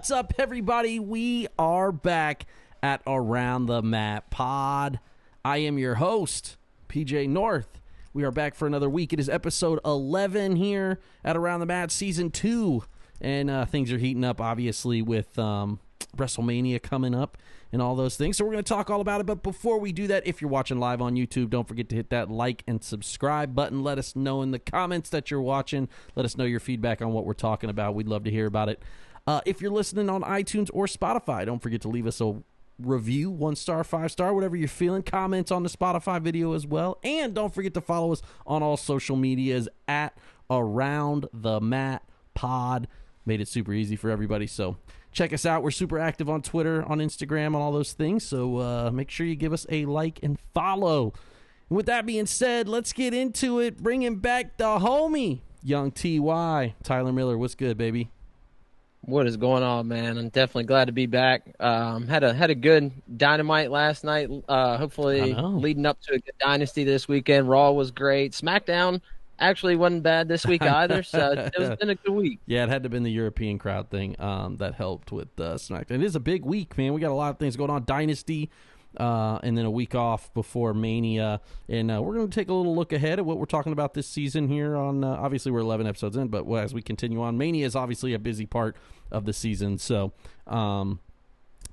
What's up, everybody? We are back at Around the Mat Pod. I am your host, PJ North. We are back for another week. It is episode 11 here at Around the Mat, season 2. And things are heating up, obviously, with WrestleMania coming up and all those things. So we're going to talk all about it. But before we do that, if you're watching live on YouTube, don't forget to hit that like and subscribe button. Let us know in the comments that you're watching. Let us know your feedback on what we're talking about. We'd love to hear about it. If you're listening on iTunes or Spotify, don't forget to leave us a review, 1-star, 5-star, whatever you're feeling. Comments on the Spotify video as well. And don't forget to follow us on all social medias at AroundTheMatPod. Made it super easy for everybody, so check us out. We're super active on Twitter, on Instagram, on all those things, so make sure you give us a like and follow. And with that being said, let's get into it. Bringing back the homie, Young T.Y. Tyler Miller, what's good, baby? What is going on, man? I'm definitely glad to be back. Had a good Dynamite last night. Hopefully leading up to a good Dynasty this weekend. Raw was great. SmackDown actually wasn't bad this week either, so it's been a good week. Yeah, it had to have been the European crowd thing that helped with SmackDown. It is a big week, man. We got a lot of things going on. Dynasty, and then a week off before Mania. And we're going to take a little look ahead at what we're talking about this season here on, obviously we're 11 episodes in, but as we continue on, Mania is obviously a busy part of the season, so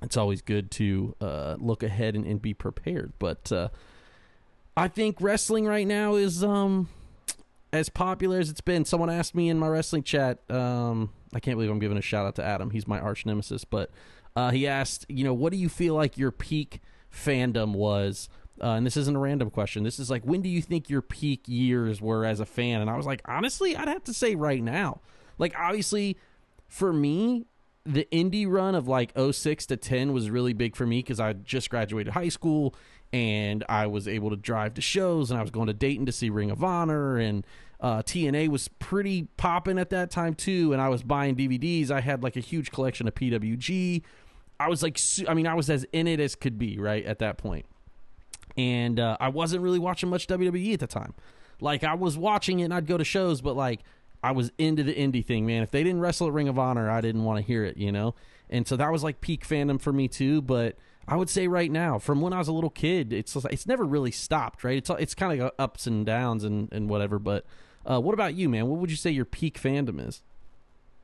it's always good to look ahead and be prepared. But I think wrestling right now is as popular as it's been. Someone asked me in my wrestling chat, I can't believe I'm giving a shout out to Adam. He's my arch nemesis, but he asked, what do you feel like your peak fandom was? And this isn't a random question. This is like, when do you think your peak years were as a fan? And I was like, honestly, I'd have to say right now. Like, obviously, for me, the indie run of like 06 to 10 was really big for me because I just graduated high school and I was able to drive to shows, and I was going to Dayton to see Ring of Honor, and TNA was pretty popping at that time too, and I was buying DVDs. I had like a huge collection of PWG. I was like, I was as in it as could be, right, at that point. And I wasn't really watching much WWE at the time. Like, I was watching it and I'd go to shows, but like, I was into the indie thing, man. If they didn't wrestle at Ring of Honor, I didn't want to hear it, And so that was like peak fandom for me too. But I would say right now, from when I was a little kid, it's never really stopped, right? It's kind of ups and downs and whatever. But what about you, man? What would you say your peak fandom is?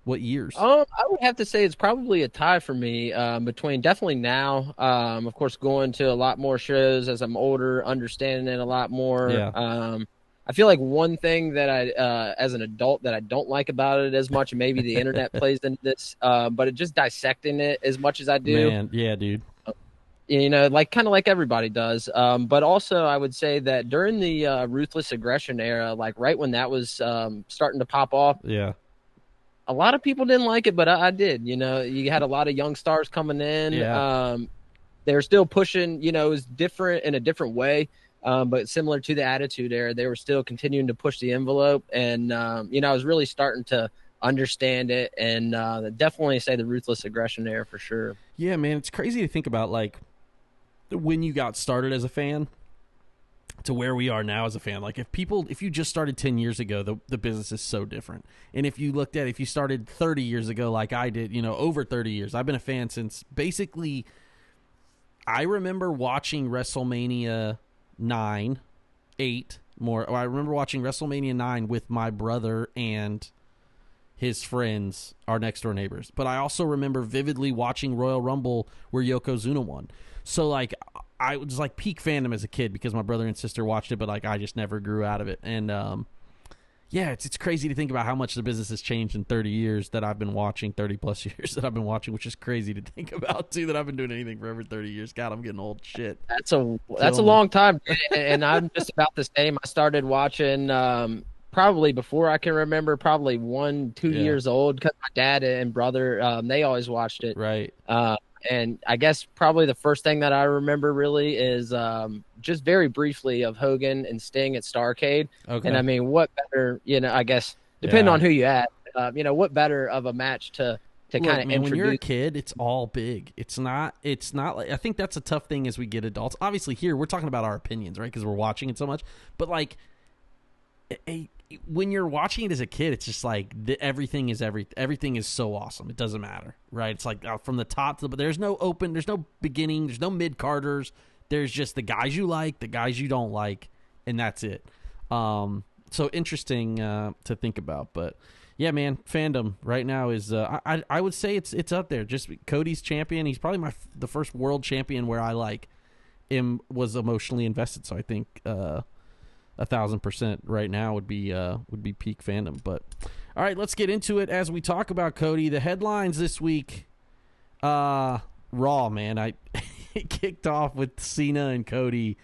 What years? I would have to say it's probably a tie for me between definitely now. Of course, going to a lot more shows as I'm older, understanding it a lot more. Yeah. I feel like one thing that I, as an adult, that I don't like about it as much, and maybe the internet plays into this, but it just dissecting it as much as I do. Man, yeah, dude. Like kind of like everybody does. But also, I would say that during the Ruthless Aggression era, like right when that was starting to pop off, yeah, a lot of people didn't like it, but I did. You had a lot of young stars coming in. Yeah. They were still pushing. It was different in a different way. But similar to the Attitude Era, they were still continuing to push the envelope. And, I was really starting to understand it, and definitely say the Ruthless Aggression Era for sure. Yeah, man, it's crazy to think about, like, when you got started as a fan to where we are now as a fan. Like, if you just started 10 years ago, the business is so different. And if you started 30 years ago like I did, over 30 years, I've been a fan since basically, I remember watching WrestleMania 9, 8 more. I remember watching WrestleMania 9 with my brother and his friends, our next door neighbors. But I also remember vividly watching Royal Rumble where Yokozuna won. So like, I was like peak fandom as a kid because my brother and sister watched it, but like I just never grew out of it. And yeah, it's crazy to think about how much the business has changed in 30 years that I've been watching, 30 plus years that I've been watching, which is crazy to think about too, that I've been doing anything for over 30 years. God, I'm getting old shit. That's a long time. And I'm just about the same. I started watching probably before I can remember, probably 1-2 years old, because my dad and brother, they always watched it. Right. And I guess probably the first thing that I remember really is just very briefly of Hogan and Sting at Starrcade. Okay. And I mean, what better, I guess, depending on who you ask, what better of a match to kind of introduce. When you're a kid, it's all big. It's not like, I think that's a tough thing as we get adults. Obviously here, we're talking about our opinions, right? Because we're watching it so much. But like, when you're watching it as a kid, it's just like everything is so awesome. It doesn't matter, right? It's like from the top to but there's no beginning, there's no mid carders. There's just the guys you like, the guys you don't like, and that's it. So interesting to think about, but yeah, man, fandom right now is I would say it's up there. Just Cody's champion. He's probably the first world champion where I was emotionally invested. So I think 1,000% right now would be peak fandom. But all right, let's get into it as we talk about Cody. The headlines this week, Raw, man. I it kicked off with Cena and Cody.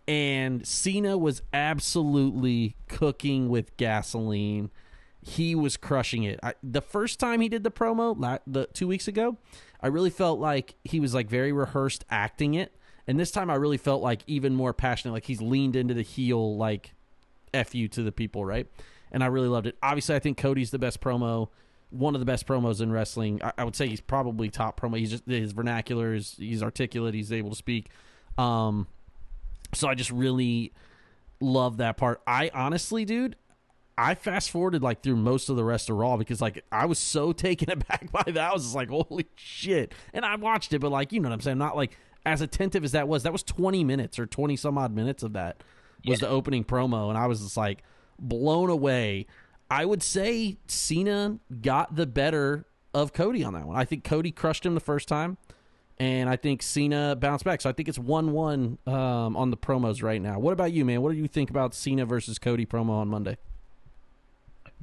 And Cena was absolutely cooking with gasoline. He was crushing it. The first time he did the promo, 2 weeks ago, I really felt like he was like very rehearsed acting it. And this time I really felt like even more passionate, like he's leaned into the heel, like F you to the people, right? And I really loved it. Obviously, I think Cody's the best promo, one of the best promos in wrestling. I would say he's probably top promo. He's just, his vernacular he's articulate. He's able to speak. So I just really love that part. I honestly, dude, I fast forwarded like through most of the rest of Raw because like I was so taken aback by that. I was just like, holy shit. And I watched it, but like, you know what I'm saying? I'm not like as attentive as that was 20 minutes or 20 some odd minutes of that was the opening promo. And I was just like blown away. I would say Cena got the better of Cody on that one. I think Cody crushed him the first time. And I think Cena bounced back. So I think it's 1-1 on the promos right now. What about you, man? What do you think about Cena versus Cody promo on Monday?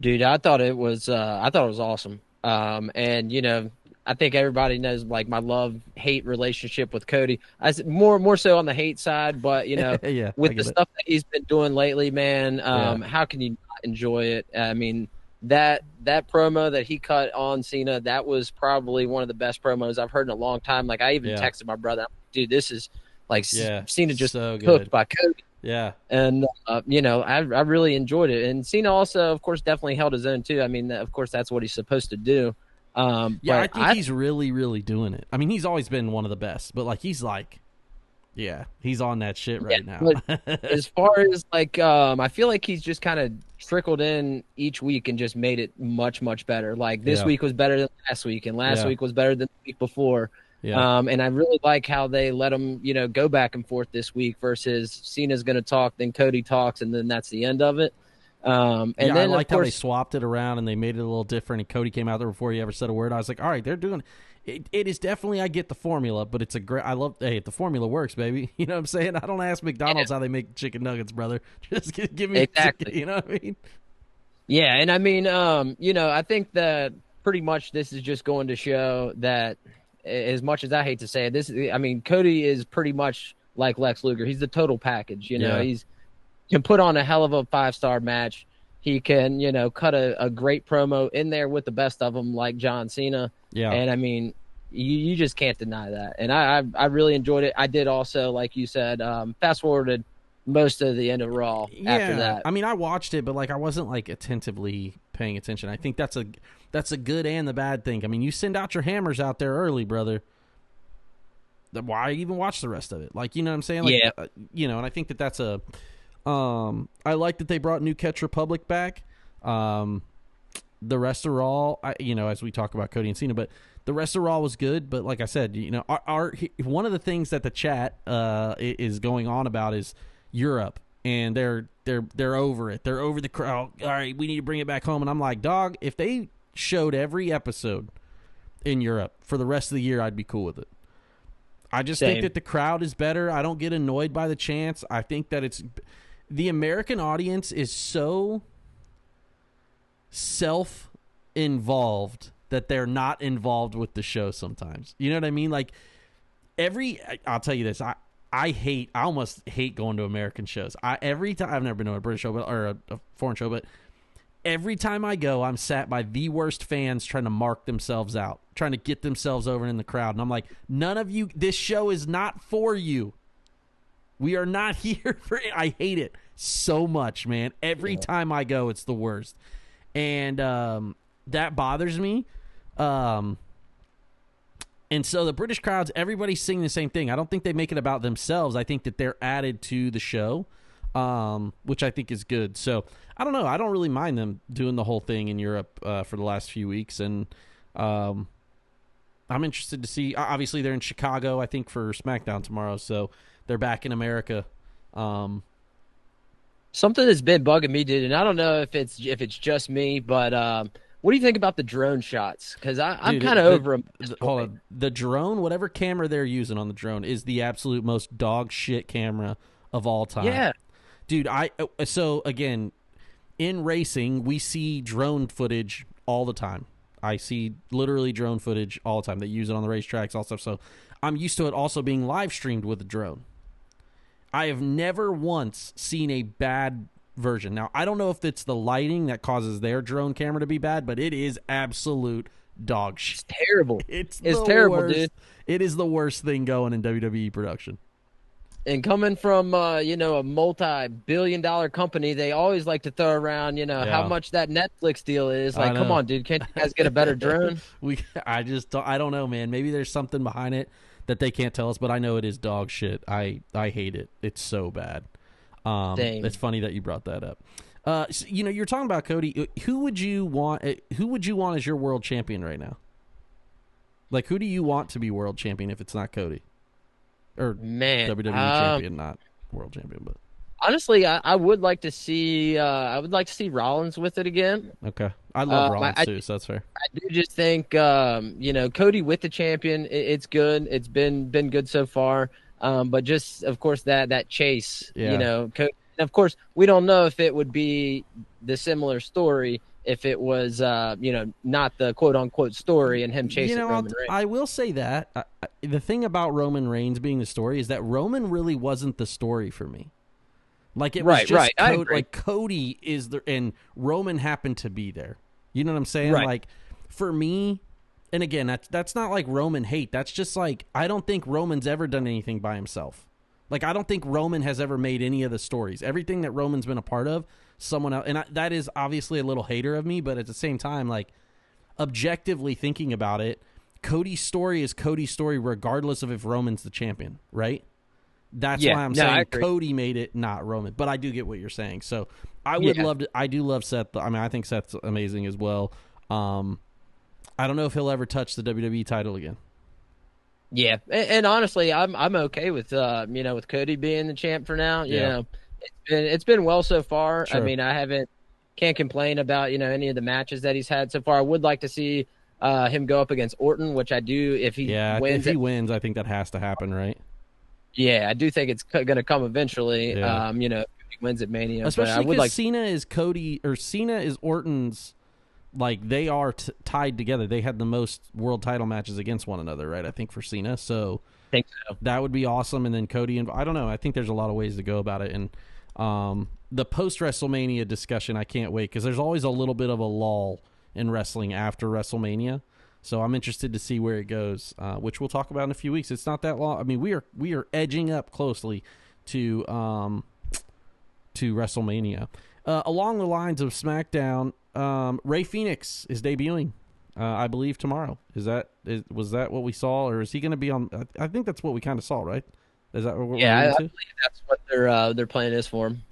Dude, I thought it was awesome. And you know, I think everybody knows like my love-hate relationship with Cody. More so on the hate side, but you know, with the stuff that he's been doing lately, man, how can you not enjoy it? I mean, that promo that he cut on Cena, that was probably one of the best promos I've heard in a long time. Like I even texted my brother, dude, this is like Cena just so cooked by Cody. Yeah. And, you know, I really enjoyed it. And Cena also, of course, definitely held his own too. I mean, of course, that's what he's supposed to do. I think he's really, really doing it. I mean, he's always been one of the best, but like, he's like, he's on that shit right now. As far as like, I feel like he's just kind of trickled in each week and just made it much, much better. Like this week was better than last week, and last week was better than the week before. Yeah. And I really like how they let him, you know, go back and forth this week versus Cena's going to talk, then Cody talks, and then that's the end of it. And then I liked how they swapped it around and they made it a little different. And Cody came out there before he ever said a word. I was like, all right, they're doing it. It is definitely, I get the formula, but it's a great. I love. Hey, the formula works, baby. You know what I'm saying? I don't ask McDonald's how they make chicken nuggets, brother. Just give me exactly. You know what I mean? Yeah, and I mean, you know, I think that pretty much this is just going to show that, as much as I hate to say it, I mean, Cody is pretty much like Lex Luger. He's the total package. You know, he can put on a hell of a 5-star match. He can, you know, cut a great promo in there with the best of them, like John Cena. Yeah. And I mean, you just can't deny that. And I really enjoyed it. I did also, like you said, fast forwarded most of the end of Raw after that. I mean, I watched it, but like I wasn't like attentively paying attention. I think that's a good and the bad thing. I mean, you send out your hammers out there early, brother. Why even watch the rest of it? Like, you know what I'm saying? Like, you know, and I think that's a. I like that they brought New Catch Republic back. The rest of Raw, you know, as we talk about Cody and Cena, but the rest of Raw was good. But like I said, you know, one of the things that the chat is going on about is Europe, and they're over it. They're over the crowd. All right, we need to bring it back home. And I'm like, dog, if they showed every episode in Europe for the rest of the year, I'd be cool with it. I just think that the crowd is better. I don't get annoyed by the chants. I think that the American audience is so self-involved that they're not involved with the show sometimes. You know what I mean? Like I'll tell you this. I almost hate going to American shows. Every time, I've never been to a British show or a foreign show, but every time I go, I'm sat by the worst fans trying to mark themselves out, trying to get themselves over in the crowd. And I'm like, none of you, this show is not for you. We are not here for it. I hate it so much, man. Every time I go, it's the worst. And that bothers me. And so the British crowds, everybody's singing the same thing. I don't think they make it about themselves. I think that they're added to the show. which I think is good. So I don't know. I don't really mind them doing the whole thing in Europe for the last few weeks, and I'm interested to see. Obviously, they're in Chicago, I think, for SmackDown tomorrow, so they're back in America. Something that's been bugging me, dude, and I don't know if it's just me, but what do you think about the drone shots? Because I'm kind of over them. Hold on. The drone, whatever camera they're using on the drone, is the absolute most dog shit camera of all time. Yeah. Dude, so again, in racing, we see drone footage all the time. I see literally drone footage all the time. They use it on the racetracks, all stuff. So I'm used to it also being live streamed with a drone. I have never once seen a bad version. Now, I don't know if it's the lighting that causes their drone camera to be bad, but it is absolute dog shit. It's terrible. It's terrible, worst. dude. It is the worst thing going in WWE production. And coming from, a multi-billion-dollar company, they always like to throw around, how much that Netflix deal is. Like, come on, dude, can't you guys get a better drone? I don't know, man. Maybe there's something behind it that they can't tell us, but I know it is dog shit. I hate it. It's so bad. It's funny that you brought that up. So, you're talking about Cody. Who would you want as your world champion right now? Like, who do you want to be world champion if it's not Cody? Or WWE champion, not world champion, but honestly, I would like to see Rollins with it again. Okay, I love Rollins too, so that's fair. I do just think Cody with the champion, it's good. It's been good so far. But just of course that chase, Cody, and of course we don't know if it would be the similar story if it was not the quote unquote story and him chasing Roman Reigns. I will say that the thing about Roman Reigns being the story is that Roman really wasn't the story for me. Like it was just Cody is there and Roman happened to be there. You know what I'm saying? Right. Like for me, and again, that's not like Roman hate. That's just like I don't think Roman's ever done anything by himself. Like I don't think Roman has ever made any of the stories. Everything that Roman's been a part of, someone else, and that is obviously a little hater of me, but at the same time, like objectively thinking about it, Cody's story is Cody's story regardless of if Roman's the champion, right? That's why I'm saying Cody made it, not Roman. But I do get what you're saying. So I would love to. I do love Seth. I mean, I think Seth's amazing as well. I don't know if he'll ever touch the WWE title again. Yeah, and honestly, I'm okay with with Cody being the champ for now. You know, it's been well so far. Sure. I mean, can't complain about any of the matches that he's had so far. I would like to see him go up against Orton, which I do if he wins. If he wins, I think that has to happen, right? Yeah, I do think it's going to come eventually. Yeah. If he wins at Mania, especially because Cena is Orton's. Like they are tied together. They had the most world title matches against one another, right? I think for Cena, so I think so. That would be awesome. And then Cody and I don't know. I think there's a lot of ways to go about it. And the post WrestleMania discussion, I can't wait because there's always a little bit of a lull in wrestling after WrestleMania. So I'm interested to see where it goes, which we'll talk about in a few weeks. It's not that long. I mean, we are edging up closely to WrestleMania. Along the lines of SmackDown. Rey Fenix is debuting, I believe tomorrow. Was that what we saw, or is he going to be on? I think that's what we kind of saw, right? Is that what we're I believe that's what their plan is for him.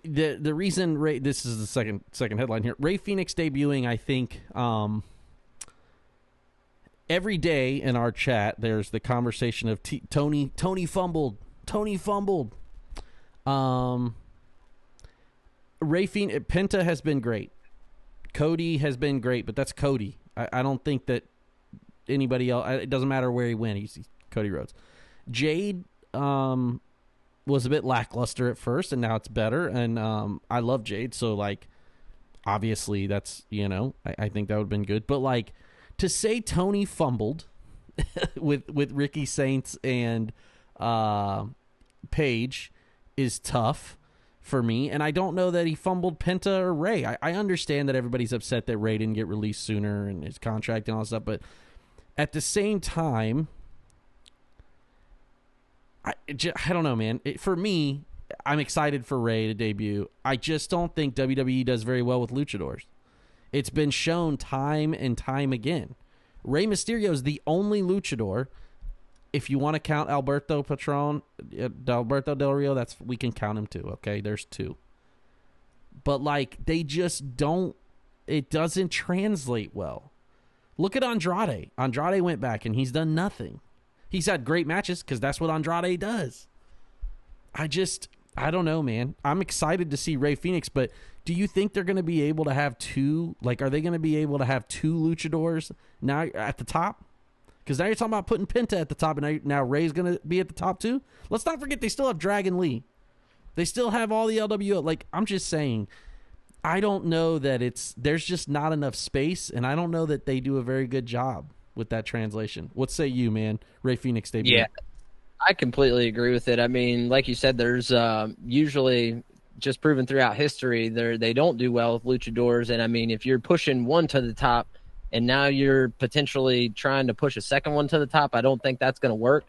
The reason Rey, this is the second headline here. Rey Fenix debuting, I think. Every day in our chat, there's the conversation of Tony fumbled. Rey Fenix, Penta has been great. Cody has been great, but that's Cody. I don't think that anybody else. It doesn't matter where he went. He's Cody Rhodes. Jade was a bit lackluster at first, and now it's better. And I love Jade, so like obviously that's I think that would have been good. But like to say Tony fumbled with Ricky Saints and Paige is tough for me, and I don't know that he fumbled Penta or Rey. I understand that everybody's upset that Rey didn't get released sooner and his contract and all that stuff, but at the same time, I don't know, man. For me, I'm excited for Rey to debut. I just don't think WWE does very well with luchadors. It's been shown time and time again. Rey Mysterio is the only luchador if you want to count Alberto Del Rio, we can count him too. Okay, there's 2. But like they just don't. It doesn't translate well. Look at Andrade. Andrade went back and he's done nothing. He's had great matches because that's what Andrade does. I don't know, man. I'm excited to see Rey Fenix, but do you think they're going to be able to have 2? Like, are they going to be able to have 2 luchadors now at the top? Because now you're talking about putting Penta at the top, and now Rey's going to be at the top too? Let's not forget they still have Dragon Lee. They still have all the LWO. Like, I'm just saying, I don't know that there's just not enough space, and I don't know that they do a very good job with that translation. What say you, man? Rey Fenix debut. Yeah, I completely agree with it. I mean, like you said, there's usually just proven throughout history they don't do well with luchadors. And I mean, if you're pushing one to the top and now you're potentially trying to push a second one to the top, I don't think that's going to work.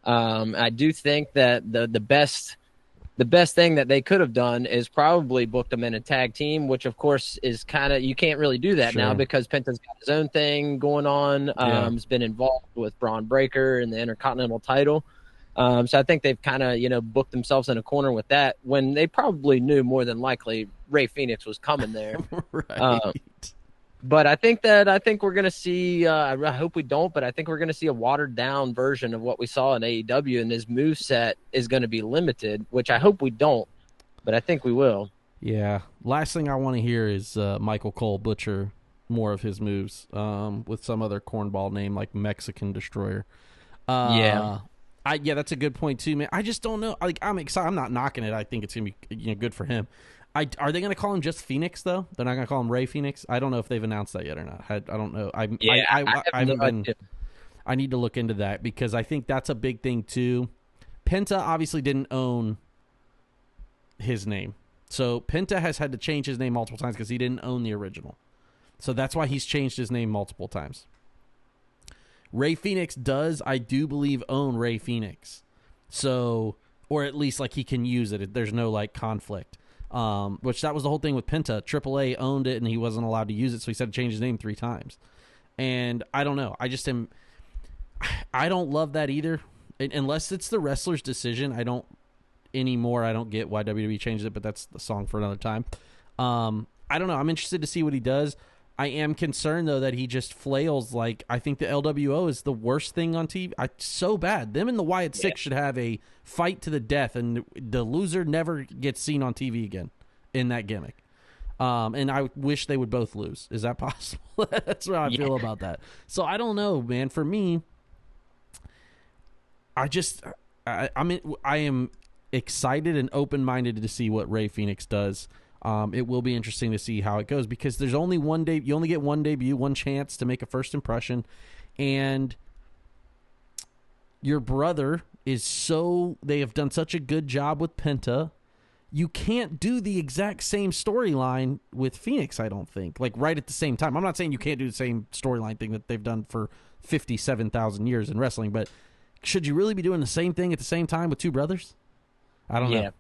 I do think that the best thing that they could have done is probably booked them in a tag team, which of course is kind of, you can't really do that now because Penta's got his own thing going on. He's been involved with Braun Breaker and the Intercontinental title. So I think they've kind of, booked themselves in a corner with that when they probably knew more than likely Rey Fenix was coming there. Right. But I think we're going to see, I hope we don't, but I think we're going to see a watered down version of what we saw in AEW, and his moveset is going to be limited, which I hope we don't, but I think we will. Yeah. Last thing I want to hear is Michael Cole butcher more of his moves with some other cornball name like Mexican Destroyer. Yeah, that's a good point too, man. I just don't know. Like, I'm excited. I'm not knocking it. I think it's going to be good for him. Are they going to call him just Phoenix, though? They're not going to call him Rey Fenix? I don't know if they've announced that yet or not. I don't know. I need to look into that because I think that's a big thing, too. Penta obviously didn't own his name. So Penta has had to change his name multiple times because he didn't own the original. So that's why he's changed his name multiple times. Rey Fenix does, I do believe, own Rey Fenix. So, or at least like he can use it. There's no like conflict. Which that was the whole thing with Penta. AAA owned it and he wasn't allowed to use it, so he said to change his name 3 times. And I don't know. I don't love that either. Unless it's the wrestler's decision, I don't get why WWE changed it, but that's the song for another time. I don't know. I'm interested to see what he does. I am concerned, though, that he just flails. Like, I think the LWO is the worst thing on TV. So bad. Them and the Wyatt Six should have a fight to the death, and the loser never gets seen on TV again in that gimmick. And I wish they would both lose. Is that possible? That's how I feel about that. So I don't know, man. For me, I am excited and open-minded to see what Rey Fenix does. It will be interesting to see how it goes because there's only one day. You only get one debut, one chance to make a first impression, and your brother they have done such a good job with Penta. You can't do the exact same storyline with Phoenix, I don't think, like right at the same time. I'm not saying you can't do the same storyline thing that they've done for 57,000 years in wrestling, but should you really be doing the same thing at the same time with 2 brothers? I don't know.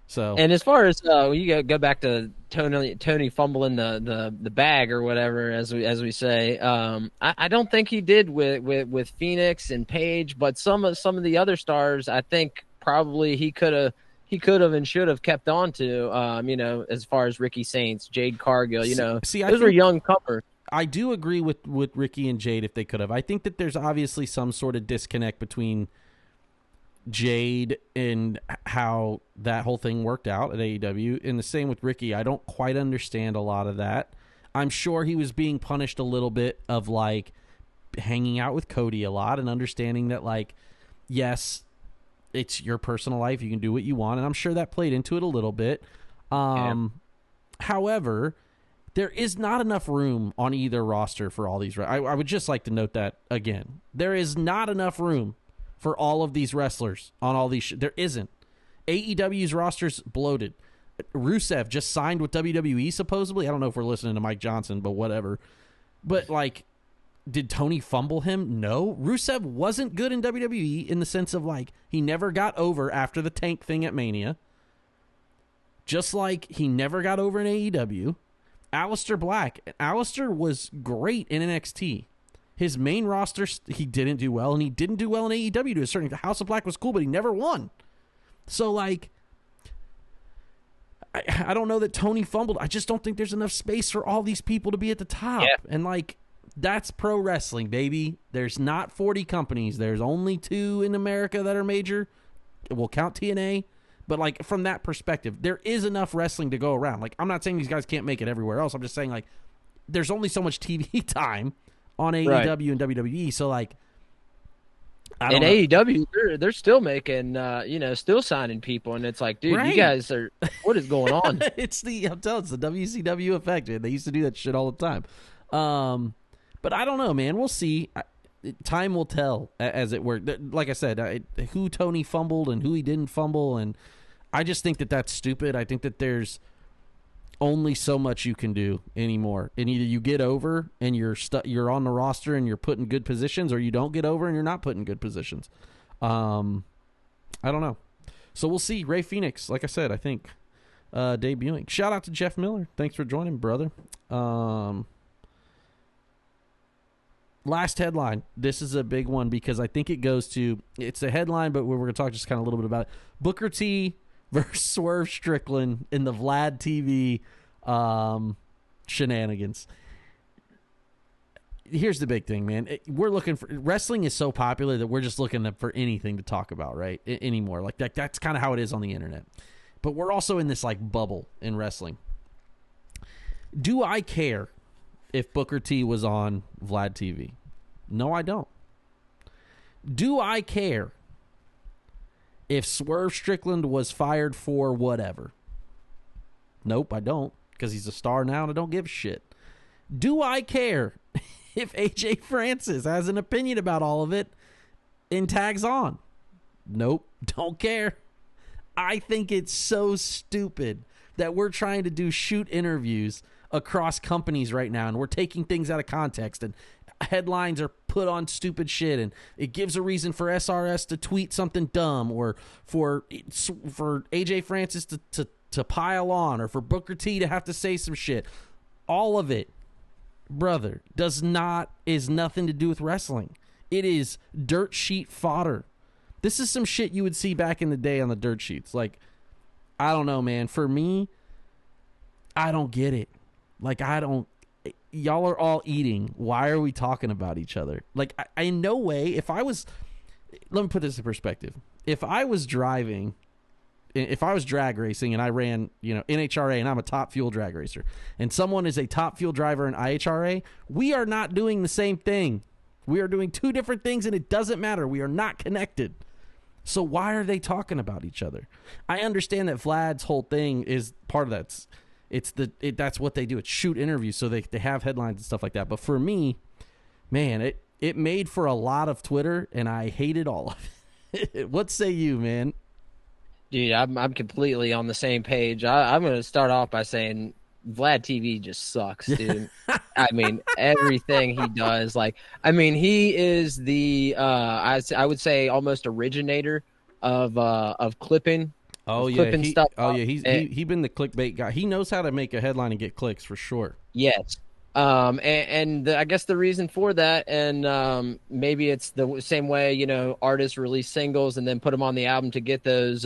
So, and as far as you go back to Tony fumbling the bag or whatever, as we say, I don't think he did with Phoenix and Paige, but some of the other stars, I think probably he could have and should have kept on to, as far as Ricky Saints, Jade Cargill, those were young comers. I do agree with Ricky and Jade if they could have. I think that there's obviously some sort of disconnect between Jade and how that whole thing worked out at AEW, and the same with Ricky. I don't quite understand a lot of that. I'm sure he was being punished a little bit of like hanging out with Cody a lot and understanding that like, yes, it's your personal life, you can do what you want, and I'm sure that played into it a little bit. However, there is not enough room on either roster for all these. I would just like to note that again. There is not enough room for all of these wrestlers on all these. There isn't. AEW's roster's bloated. Rusev just signed with WWE, supposedly. I don't know if we're listening to Mike Johnson, but whatever. But, like, did Tony fumble him? No. Rusev wasn't good in WWE in the sense of, like, he never got over after the tank thing at Mania. Just like he never got over in AEW. Aleister Black. Aleister was great in NXT. His main roster, he didn't do well, and he didn't do well in AEW to a certain extent. House of Black was cool, but he never won. So, like, I don't know that Tony fumbled. I just don't think there's enough space for all these people to be at the top. Yeah. And, like, that's pro wrestling, baby. There's not 40 companies. There's only 2 in America that are major. We'll count TNA. But, like, from that perspective, there is enough wrestling to go around. Like, I'm not saying these guys can't make it everywhere else. I'm just saying, like, there's only so much TV time on AEW and WWE. So, like, I don't know. AEW, they're still making, still signing people. And it's like, dude, you guys are, what is going on? I'm telling you, it's the WCW effect, man. They used to do that shit all the time. But I don't know, man. We'll see. Time will tell, as it were. Like I said, who Tony fumbled and who he didn't fumble. And I just think that that's stupid. I think that there's only so much you can do anymore, and either you get over and you're on the roster and you're put in good positions, or you don't get over and you're not put in good positions. I don't know, so we'll see. Rey Fenix, like I said, I think debuting. Shout out to Jeff Miller, thanks for joining, brother. Last headline. This is a big one because I think it's a headline, but we're going to talk just kind of a little bit about it. Booker T versus Swerve Strickland in the Vlad TV shenanigans. Here's the big thing, man. We're looking for, wrestling is so popular that we're just looking for anything to talk about, right? Anymore. Like that's kind of how it is on the internet. But we're also in this like bubble in wrestling. Do I care if Booker T was on Vlad TV? No, I don't. Do I care if Swerve Strickland was fired for whatever? Nope, I don't, because he's a star now and I don't give a shit. Do I care if AJ Francis has an opinion about all of it and tags on? Nope, don't care. I think it's so stupid that we're trying to do shoot interviews across companies right now, and we're taking things out of context, and headlines are put on stupid shit, and it gives a reason for SRS to tweet something dumb, or for AJ Francis to pile on, or for Booker T to have to say some shit. All of it, brother, is nothing to do with wrestling. It is dirt sheet fodder. This is some shit you would see back in the day on the dirt sheets. Like, I don't know, man. For me, I don't get it. Like, y'all are all eating. Why are we talking about each other? Like, I in no way, let me put this in perspective. If I was drag racing and I ran, NHRA, and I'm a top fuel drag racer, and someone is a top fuel driver in IHRA, we are not doing the same thing. We are doing 2 different things, and it doesn't matter. We are not connected. So why are they talking about each other? I understand that Vlad's whole thing is part of that. That's what they do. It's shoot interviews, so they have headlines and stuff like that. But for me, man, it made for a lot of Twitter, and I hated all of it. What say you, man? Dude, I'm completely on the same page. I'm going to start off by saying Vlad TV just sucks, dude. I mean, everything he does. He is the I would say almost originator of clipping. Oh yeah, he's been the clickbait guy. He knows how to make a headline and get clicks for sure. Yes, I guess the reason for that, and maybe it's the same way artists release singles and then put them on the album to get those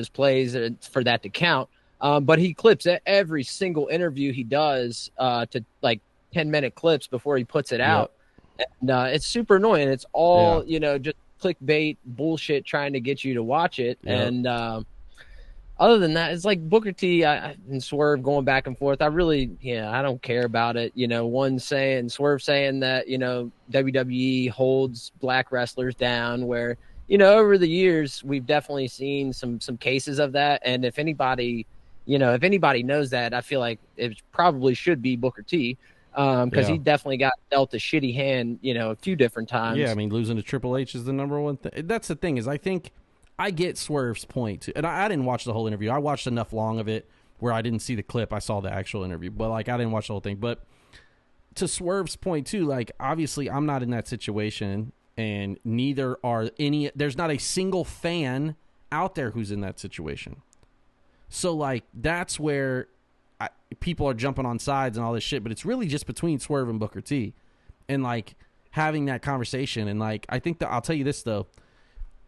plays for that to count. But he clips every single interview he does to like 10-minute clips before he puts it out, and it's super annoying. It's all just clickbait bullshit trying to get you to watch it, and. Other than that, it's like Booker T and Swerve going back and forth. I don't care about it. Swerve saying that, WWE holds black wrestlers down, where, over the years, we've definitely seen some cases of that. And if anybody knows that, I feel like it probably should be Booker T, because he definitely got dealt a shitty hand, a few different times. Yeah, I mean, losing to Triple H is the number one thing. That's the thing, is I think I get Swerve's point too. And I didn't watch the whole interview. I watched enough long of it where I didn't see the clip. I saw the actual interview, but I didn't watch the whole thing. But to Swerve's point too, obviously I'm not in that situation, and neither are there's not a single fan out there who's in that situation. So that's where people are jumping on sides and all this shit, but it's really just between Swerve and Booker T. And having that conversation. And like, I think that I'll tell you this though,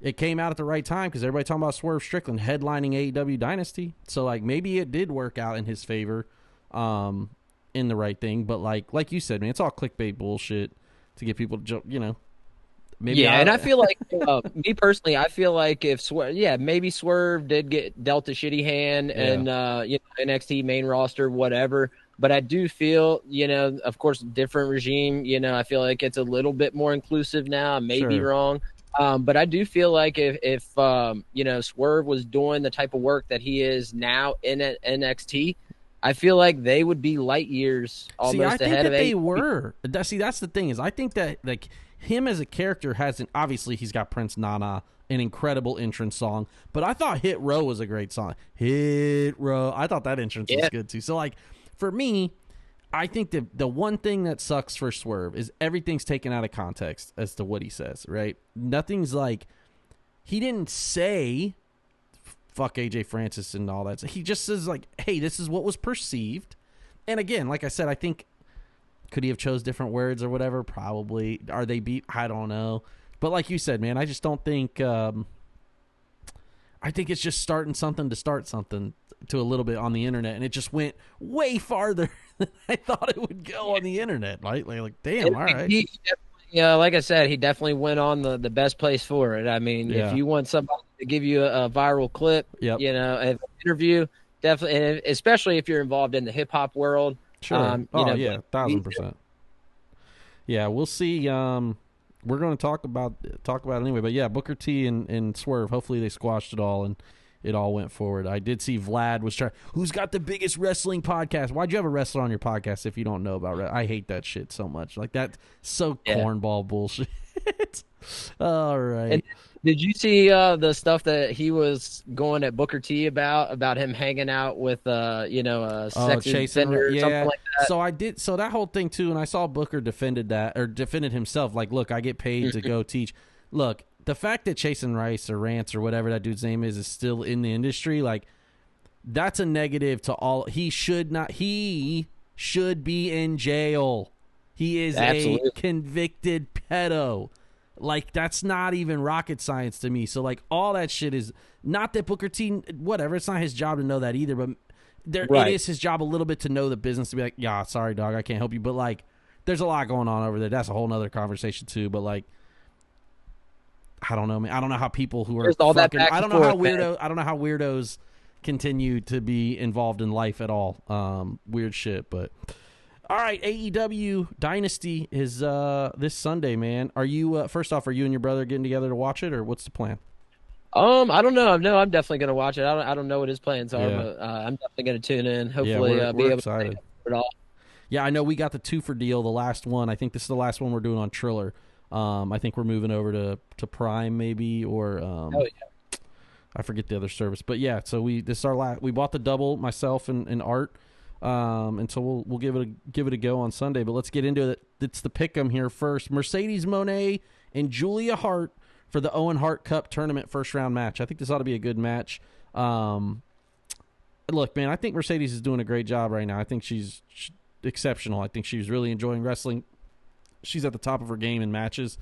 it came out at the right time because everybody talking about Swerve Strickland headlining AEW Dynasty. So like, maybe it did work out in his favor, in the right thing. But like you said, man, it's all clickbait bullshit to get people to jump, Maybe and I feel like, me personally, I feel like if maybe Swerve did get dealt a shitty hand and, NXT main roster, whatever. But I do feel, of course, different regime, I feel like it's a little bit more inclusive now. I may be wrong. But I do feel like if Swerve was doing the type of work that he is now in NXT, I feel like they would be light years almost ahead of they were. See, that's the thing is I think that like him as a character obviously he's got Prince Nana, an incredible entrance song, but I thought Hit Row was a great song. Hit Row. I thought that entrance was good too. So like for me, I think the one thing that sucks for Swerve is everything's taken out of context as to what he says, right? Nothing's like, he didn't say fuck AJ Francis and all that. He just says like, hey, this is what was perceived. And again, like I said, I think, could he have chose different words or whatever? Probably. Are they beat? I don't know. But like you said, man, I just don't think, I think it's just starting something to start something to a little bit on the internet. And it just went way farther than I thought it would go on the internet. Right? Like damn, all right. Like I said, he definitely went on the best place for it. I mean, if you want somebody to give you a viral clip, an interview, definitely, and especially if you're involved in the hip hop world. Sure. 1,000%. Yeah, we'll see. We're going to talk about it anyway. But yeah, Booker T and Swerve. Hopefully they squashed it all and it all went forward. I did see Vlad was trying. Who's got the biggest wrestling podcast? Why'd you have a wrestler on your podcast if you don't know about wrestling? I hate that shit so much. Like that's so cornball bullshit. All right. And did you see the stuff that he was going at Booker T about him hanging out with a sex offender or something like that? So I did. So that whole thing too, and I saw Booker defended himself. Like, look, I get paid to go teach. Look, the fact that Chasen Rice or Rance or whatever that dude's name is still in the industry, like that's a negative to all. He should be in jail. He is a convicted pedo. Like, that's not even rocket science to me. So, like, all that shit is not that Booker T, whatever. It's not his job to know that either. But it is his job a little bit to know the business, to be like, yeah, sorry, dog, I can't help you. But, like, there's a lot going on over there. That's a whole nother conversation, too. But, like, I don't know, man. I don't know how people who are fucking, I don't know how weirdos continue to be involved in life at all. Weird shit, but... All right, AEW Dynasty is this Sunday, man. Are you first off? Are you and your brother getting together to watch it, or what's the plan? I don't know. No, I'm definitely going to watch it. I don't know what his plans are, but I'm definitely going to tune in. Hopefully, be able excited. to it all. Yeah, I know we got the 2 for deal, the last one. I think this is the last one we're doing on Triller. I think we're moving over to Prime, maybe, or I forget the other service. But yeah, so this is our last. We bought the double, myself and Art. And so we'll give it a go on Sunday, but let's get into it. It's the pick'em here first. Mercedes Moné and Julia Hart for the Owen Hart Cup tournament first round match. I think this ought to be a good match. Look, man, I think Mercedes is doing a great job right now. I think she's exceptional. I think she's really enjoying wrestling. She's at the top of her game in matches.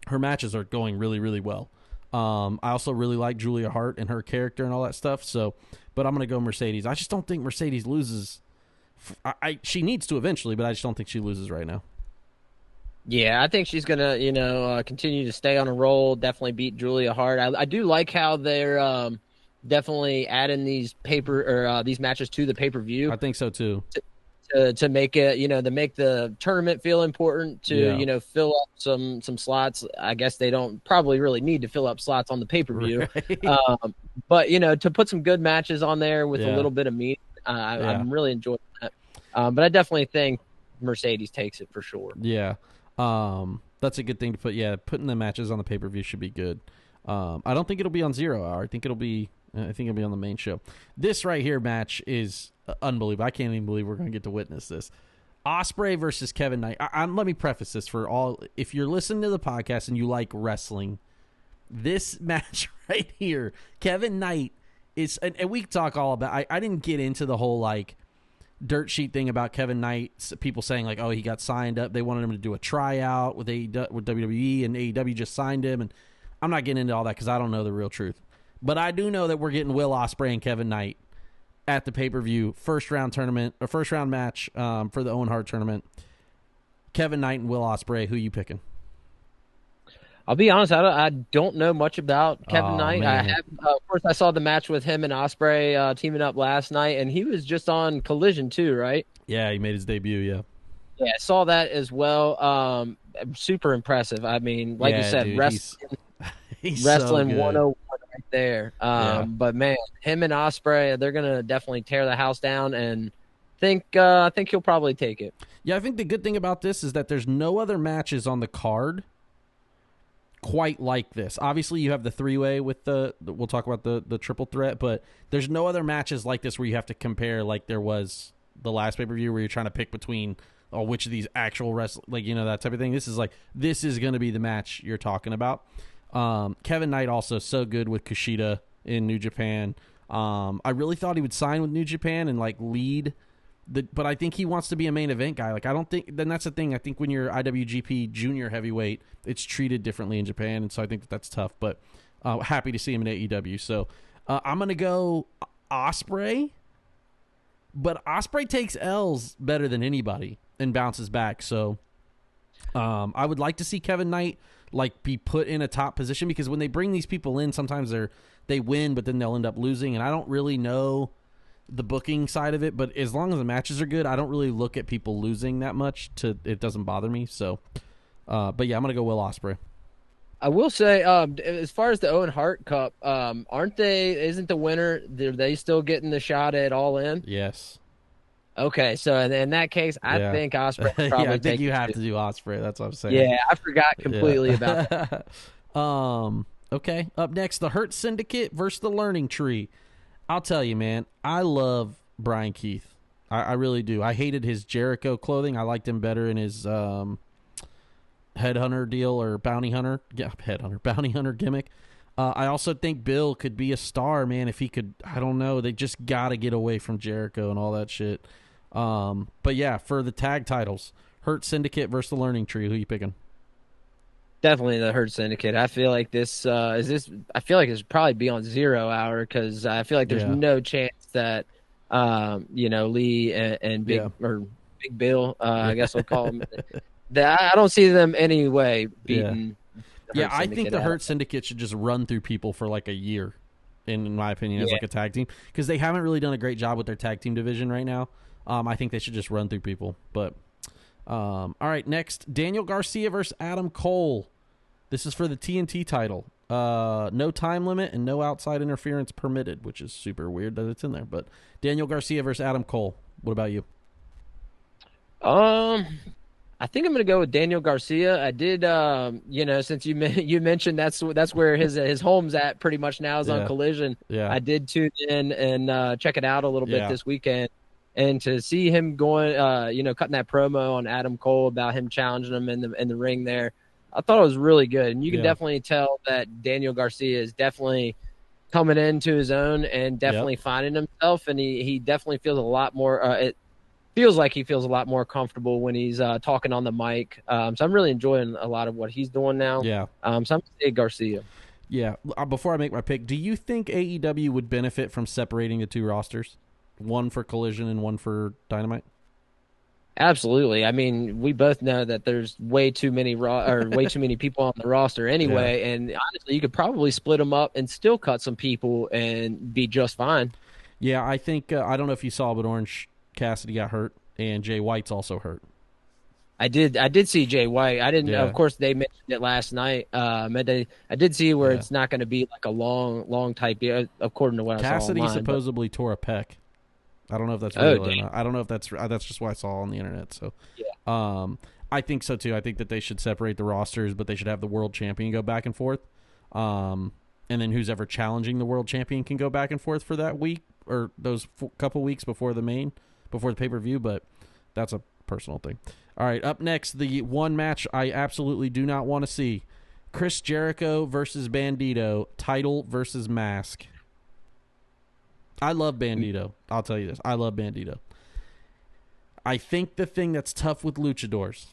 Her matches are going really, really well. I also really like Julia Hart and her character and all that stuff. So, but I'm going to go Mercedes. I just don't think Mercedes loses. She needs to eventually, but I just don't think she loses right now. Yeah, I think she's going to, continue to stay on a roll, definitely beat Julia Hart. I do like how they're definitely adding these these matches to the pay-per-view. I think so too. To make it, to make the tournament feel important, to fill up some slots. I guess they don't probably really need to fill up slots on the pay-per-view, right. But to put some good matches on there with a little bit of meat, I'm really enjoying that. But I definitely think Mercedes takes it for sure. Yeah, that's a good thing to put. Yeah, putting the matches on the pay-per-view should be good. I don't think it'll be on 0 Hour. I think it'll be on the main show. This right here match is unbelievable. I can't even believe we're going to get to witness this. Ospreay versus Kevin Knight. Let me preface this for all. If you're listening to the podcast and you like wrestling, this match right here, Kevin Knight is, and we talk all about. I didn't get into the whole like dirt sheet thing about Kevin Knight. People saying like, oh, he got signed up. They wanted him to do a tryout with WWE, and AEW just signed him. And I'm not getting into all that because I don't know the real truth. But I do know that we're getting Will Ospreay and Kevin Knight at the pay-per-view first round match for the Owen Hart tournament. Kevin Knight and Will Ospreay. Who you picking? I'll be honest, I don't know much about Kevin Knight. Man. I have, of course, I saw the match with him and Ospreay teaming up last night, and he was just on Collision too, right? Yeah, he made his debut. Yeah, I saw that as well. Super impressive. I mean, like you said, dude, he's so wrestling good. 101 right there. But man, him and Ospreay, they're gonna definitely tear the house down, and I think he'll probably take it. Yeah, I think the good thing about this is that there's no other matches on the card quite like this. Obviously, you have the three-way with we'll talk about the triple threat, but there's no other matches like this where you have to compare like there was the last pay-per-view where you're trying to pick between which of these actual that type of thing. This is going to be the match you're talking about. Kevin Knight also so good with Kushida in New Japan. I really thought he would sign with New Japan and like lead but I think he wants to be a main event guy. Like, I don't think, then that's the thing. I think when you're IWGP junior heavyweight, it's treated differently in Japan. And so I think that's tough, but happy to see him in AEW. So I'm going to go Ospreay, but Ospreay takes L's better than anybody and bounces back. So I would like to see Kevin Knight like be put in a top position, because when they bring these people in, sometimes they win, but then they'll end up losing. And I don't really know the booking side of it, but as long as the matches are good, I don't really look at people losing that much. It doesn't bother me. So, but yeah, I'm gonna go Will Ospreay. I will say, as far as the Owen Hart Cup, isn't the winner? Are they still getting the shot at All In? Yes. Okay, so in that case, I think Ospreay probably. Yeah, I think you have to do Ospreay. That's what I'm saying. Yeah, I forgot completely about that. Okay. Up next, the Hurt Syndicate versus the Learning Tree. I'll tell you, man, I love Brian Keith. I really do. I hated his Jericho clothing. I liked him better in his headhunter deal or bounty hunter. Yeah, bounty hunter gimmick. I also think Bill could be a star, man, if he could. I don't know. They just got to get away from Jericho and all that shit. But yeah, for the tag titles, Hurt Syndicate versus the Learning Tree. Who you picking? Definitely the Hurt Syndicate. I feel like I feel like it's probably be on 0 Hour, because I feel like there's no chance that Lee and Big Bill, I guess we'll call him. I don't see them anyway beating. Yeah, I think the Hurt Syndicate should just run through people for like a year, in my opinion, as like a tag team, because they haven't really done a great job with their tag team division right now. I think they should just run through people. But all right, next, Daniel Garcia versus Adam Cole. This is for the TNT title. No time limit and no outside interference permitted, which is super weird that it's in there. But Daniel Garcia versus Adam Cole. What about you? I think I'm going to go with Daniel Garcia. I did, since you mentioned that's where his home's at pretty much now, is on Collision. Yeah. I did tune in and check it out a little bit this weekend. And to see him going, cutting that promo on Adam Cole about him challenging him in the ring there, I thought it was really good. And you can definitely tell that Daniel Garcia is definitely coming into his own and definitely finding himself. And he definitely feels a lot more, it feels like he feels a lot more comfortable when he's talking on the mic. So I'm really enjoying a lot of what he's doing now. Yeah. So I'm going to say Garcia. Yeah. Before I make my pick, do you think AEW would benefit from separating the two rosters? One for Collision and one for Dynamite? Absolutely. I mean, we both know that there's way too many way too many people on the roster anyway, and honestly, you could probably split them up and still cut some people and be just fine. Yeah, I think I don't know if you saw, but Orange Cassidy got hurt, and Jay White's also hurt. I did see Jay White. I didn't. Of course, they mentioned it last night. I did see where it's not going to be like a long type. According to what Cassidy I saw online, supposedly tore a pec. I don't know if that's real or not. I don't know if that's just what I saw on the internet. So, I think so too. I think that they should separate the rosters, but they should have the world champion go back and forth. And then who's ever challenging the world champion can go back and forth for that week or those couple weeks before the pay-per-view. But that's a personal thing. All right, up next, the one match I absolutely do not want to see: Chris Jericho versus Bandito, title versus mask. I love Bandito. I'll tell you this. I love Bandito. I think the thing that's tough with luchadors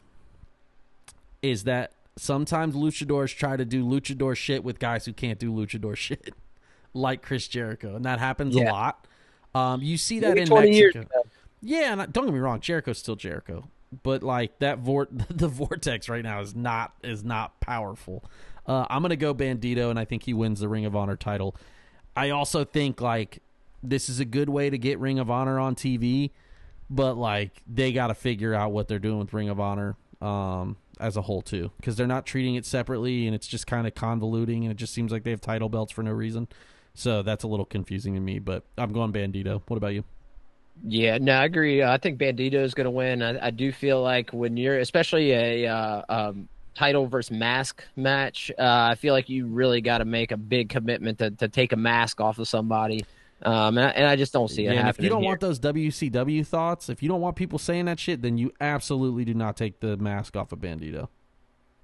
is that sometimes luchadors try to do luchador shit with guys who can't do luchador shit, like Chris Jericho, and that happens a lot. You see that in 20 Mexico. Years ago. Yeah, and don't get me wrong, Jericho's still Jericho, but like that the vortex right now is not powerful. I'm gonna go Bandito, and I think he wins the Ring of Honor title. I also think like this is a good way to get Ring of Honor on TV, but like they got to figure out what they're doing with Ring of Honor as a whole too, because they're not treating it separately, and it's just kind of convoluting, and it just seems like they have title belts for no reason. So that's a little confusing to me, but I'm going Bandito. What about you? Yeah, no, I agree. I think Bandito is going to win. I do feel like when you're, especially a title versus mask match, I feel like you really got to make a big commitment to take a mask off of somebody. And I just don't see it happening. If you don't here. want those WCW thoughts, if you don't want people saying that shit, then you absolutely do not take the mask off of Bandito.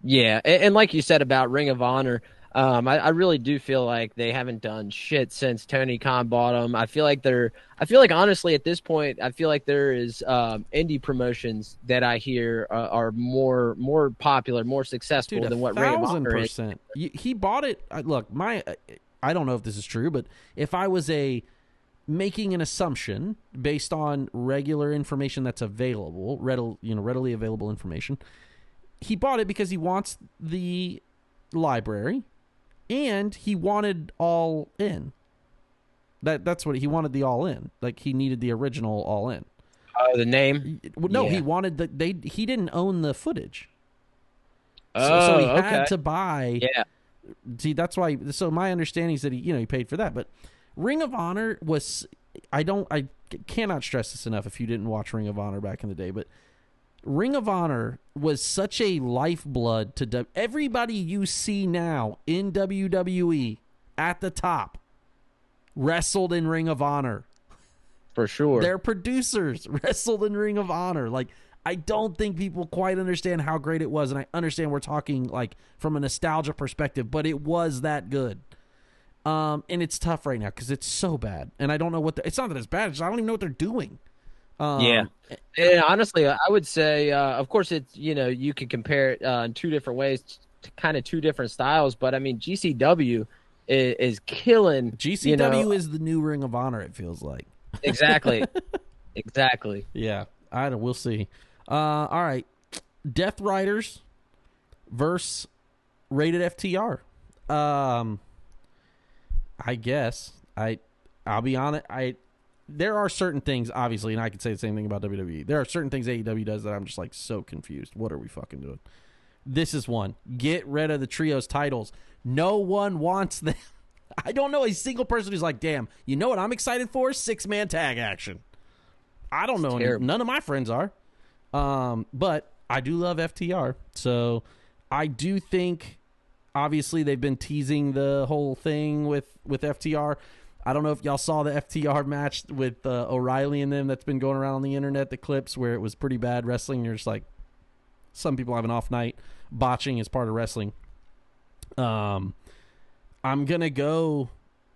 Yeah, and like you said about Ring of Honor, I really do feel like they haven't done shit since Tony Khan bought them. I feel like honestly at this point, I feel like there is indie promotions that I hear are more popular, more successful than what Ring of Honor is. He bought it. Look, I don't know if this is true, but if I was making an assumption based on regular information that's available, readily available information, he bought it because he wants the library and he wanted All In. That's what he wanted, the All In. Like he needed the original All In. The name? No, yeah. He wanted he didn't own the footage. Oh, so he had to buy. Yeah. See, that's why. So my understanding is that he paid for that. But Ring of Honor was. I cannot stress this enough. If you didn't watch Ring of Honor back in the day, but Ring of Honor was such a lifeblood to everybody you see now in WWE at the top wrestled in Ring of Honor. For sure. Their producers wrestled in Ring of Honor. Like, I don't think people quite understand how great it was, and I understand we're talking like from a nostalgia perspective, but it was that good. And it's tough right now because it's so bad, and I don't know it's not that it's bad. It's just I don't even know what they're doing. Yeah. And honestly, I would say, of course, it's you could compare it in two different ways, to kind of two different styles. But I mean, GCW is killing. GCW is the new Ring of Honor. It feels like. Exactly. Exactly. Yeah. We'll see. All right. Death Riders versus Rated FTR. I guess I'll be honest. There are certain things, obviously, and I could say the same thing about WWE. There are certain things AEW does that I'm just like so confused. What are we fucking doing? This is one. Get rid of the trios titles. No one wants them. I don't know a single person who's like, damn, you know what I'm excited for? 6-man tag action. I don't know. None of my friends are. But I do love FTR. So I do think, obviously, they've been teasing the whole thing with FTR. I don't know if y'all saw the FTR match with O'Reilly and them that's been going around on the internet, the clips where it was pretty bad wrestling. You're just like, some people have an off night. Botching is part of wrestling. I'm going to go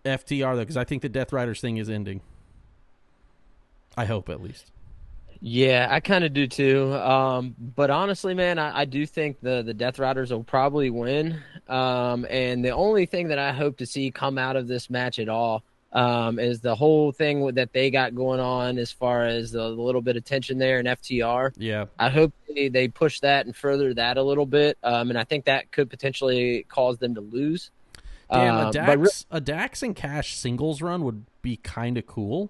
FTR, though, because I think the Death Riders thing is ending. I hope, at least. Yeah, I kind of do, too. But honestly, man, I do think the Death Riders will probably win. And the only thing that I hope to see come out of this match at all is the whole thing that they got going on as far as the little bit of tension there in FTR. Yeah. I hope they push that and further that a little bit. And I think that could potentially cause them to lose. Damn, a Dax and Cash singles run would be kind of cool,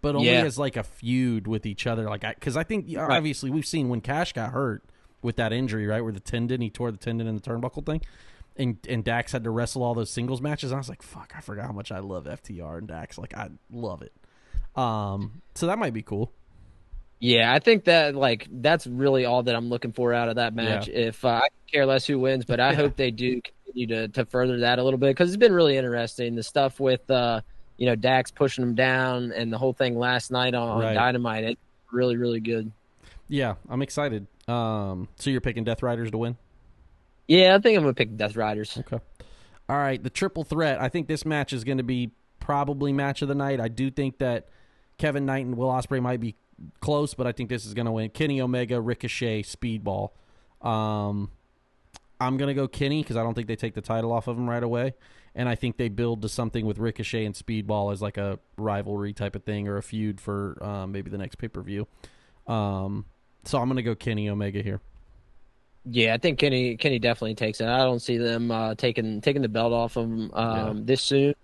but only as like a feud with each other. Like, because I think obviously we've seen when Cash got hurt with that injury, right, where he tore the tendon in the turnbuckle thing, and Dax had to wrestle all those singles matches. And I was like, fuck, I forgot how much I love FTR and Dax. Like, I love it. So that might be cool. Yeah, I think that that's really all that I'm looking for out of that match. Yeah. If I care less who wins, but I hope they do continue to further that a little bit, because it's been really interesting. The stuff with Dax pushing him down and the whole thing last night on Dynamite, it's really, really good. Yeah, I'm excited. So you're picking Death Riders to win? Yeah, I think I'm going to pick Death Riders. Okay. All right, the triple threat. I think this match is going to be probably match of the night. I do think that Kevin Knight and Will Ospreay might be close, but I think this is going to win. Kenny Omega, Ricochet, Speedball. I'm going to go Kenny because I don't think they take the title off of him right away. And I think they build to something with Ricochet and Speedball as like a rivalry type of thing or a feud for maybe the next pay-per-view. So I'm going to go Kenny Omega here. Yeah, I think Kenny definitely takes it. I don't see them taking the belt off of him this soon.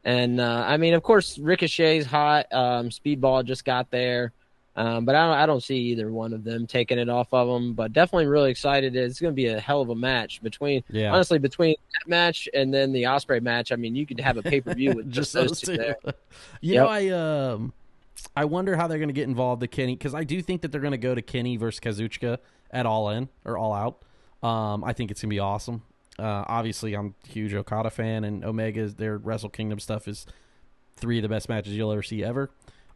And I mean, of course, Ricochet's hot. Speedball just got there, but I don't see either one of them taking it off of them. But definitely really excited. It's going to be a hell of a match honestly between that match and then the Ospreay match. I mean, you could have a pay-per-view with just those two there. You know, I wonder how they're going to get involved with Kenny because I do think that they're going to go to Kenny versus Kazuchika at All In or All Out. I think it's going to be awesome. Obviously, I'm a huge Okada fan, and Omega's their Wrestle Kingdom stuff is 3 of the best matches you'll ever see ever.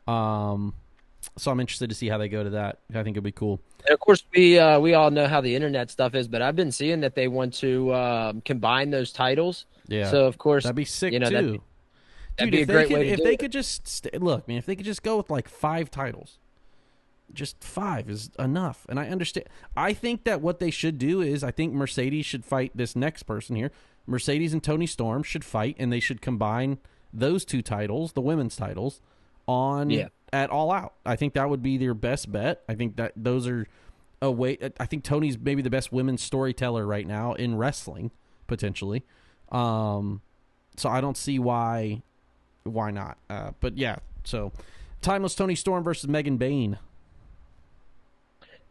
So I'm interested to see how they go to that. I think it'll be cool. And of course, we all know how the internet stuff is, but I've been seeing that they want to combine those titles. Yeah. So of course, that'd be sick too. That'd be a great way to do it. If they could just look, man, if they could just go with like 5 titles. Just 5 is enough. And I understand. I think that what they should do is I think Mercedes should fight this next person here. Mercedes and Toni Storm should fight, and they should combine those 2 titles, the women's titles, at All Out. I think that would be their best bet. I think that those are a way. I think Tony's maybe the best women's storyteller right now in wrestling, potentially. So I don't see why not. But yeah, so Timeless Toni Storm versus Megan Bayne.